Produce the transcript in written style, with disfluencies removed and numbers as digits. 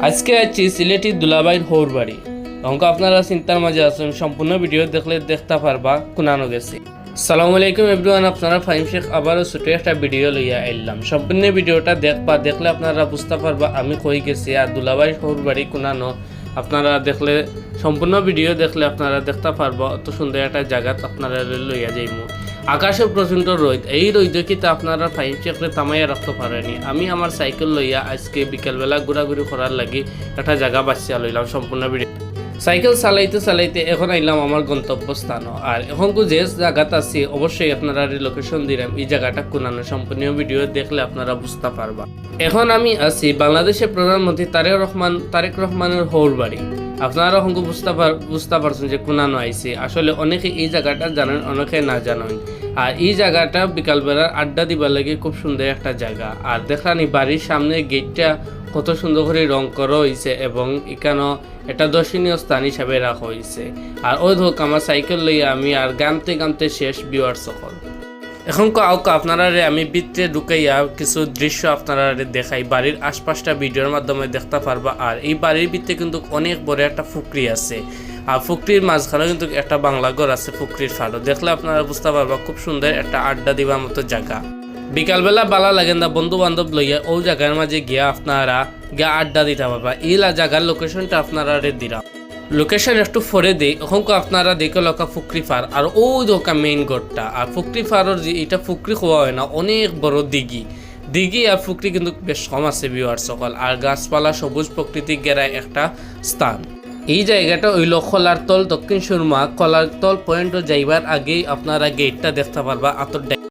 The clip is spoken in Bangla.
আজকে আছি সিলেটি দুলাবাইর হৌর বাড়ি। অঙ্ক আপনারা চিন্তার মাঝে আছেন, সম্পূর্ণ ভিডিও দেখলে দেখতে পারবা কোনানো গেছে। আসসালামু আলাইকুম এভরিওয়ান, আপনারা ফাহিম শেখ আবারও ছোট একটা ভিডিও লইয়া আইলাম। সম্পূর্ণ ভিডিওটা দেখলে আপনারা বুঝতে পারবা আমি কই গেছি আর দুলাবাইর হৌর বাড়ি কোনানো। আপনারা দেখলে সম্পূর্ণ ভিডিও দেখলে আপনারা দেখতে পারবা অত সুন্দর একটা জায়গা আপনারা লইয়া যাইমু। আকাশে প্রচণ্ড রোদ, এই রোদ কিন্তু আপনারা ফাইভ চেকলে তামাইয়া রাখতে পারেনি। আমি আমার সাইকেল লইয়া আজকে বিকেলবেলা ঘোরাঘুরি করার লাগি একটা জায়গা বাছিয়া লইলাম। সম্পূর্ণ ভিডিও সাইকেল চালাইতে এখন আইলাম আমার গন্তব্যস্থান। আর এখন যে জায়গাটা আছে অবশ্যই আপনারা লোকেশন দিলাম, এই জায়গাটা কোনানো। সম্পূর্ণ ভিডিও দেখলে আপনারা বুঝতে পারবা। এখন আমি আছি বাংলাদেশের প্রধানমন্ত্রী তারেক রহমানের হৌর বাড়ি। আপনারা এখন বুঝতে পারছেন যে কোনানো আইসি। আসলে অনেকে এই জায়গাটা জানেন, অনেকে না জানেন। আর এই জায়গাটা বিকালবেলার আড্ডা দিবার লাগে খুব সুন্দর একটা জায়গা। আর দেখানি বাড়ির সামনে গেটটা কত সুন্দর করে রং করা হয়েছে এবং এখানে একটা দর্শনীয় স্থান হিসাবে রাখা হয়েছে। আর ওই ধোক আমার সাইকেল লইয়া আমি আর গামতে শেষ বিওয়ার সকল। এখন আপনারা আমি ভিতরে ঢুকাইয়া কিছু দৃশ্য আপনারা দেখাই। বাড়ির আশপাশটা ভিডিওর মাধ্যমে দেখতে পারবা। আর এই বাড়ির ভিতরে কিন্তু অনেক বড় একটা পুকুরি আছে। আর পুকুরির মাঝখানে কিন্তু একটা বাংলা ঘর আছে পুকুরির ফাড়ো। দেখলে আপনারা বুঝতে পারবা খুব সুন্দর একটা আড্ডা দিবার মতো জায়গা। বিকালবেলা বালা লাগেন না বন্ধু বান্ধব লইয়া ওই জায়গার মাঝে গিয়া আপনারা আড্ডা দিতে পারবা। এই জায়গার লোকেশনটা আপনারা দিলাম। লোকেশন একটু ফরে দিই। এখন আপনারা দেখে লকা ফুকরি ফার আর ওই দোকা মেইন গড়টা। আর ফুকরি ফারর যে এটা ফুকরি খোয়া হয় না, অনেক বড় দিঘি আর ফুকরি কিন্তু বেশ কম আছে বিওয়ার সকল। আর গাছপালা সবুজ প্রকৃতি ঘেরা একটা স্থান। এই জায়গাটা হইল কলারতল দক্ষিণ সুরমা। কলারতল পয়েন্ট যাইবার আগেই আপনারা গেটটা দেখতে পারবা।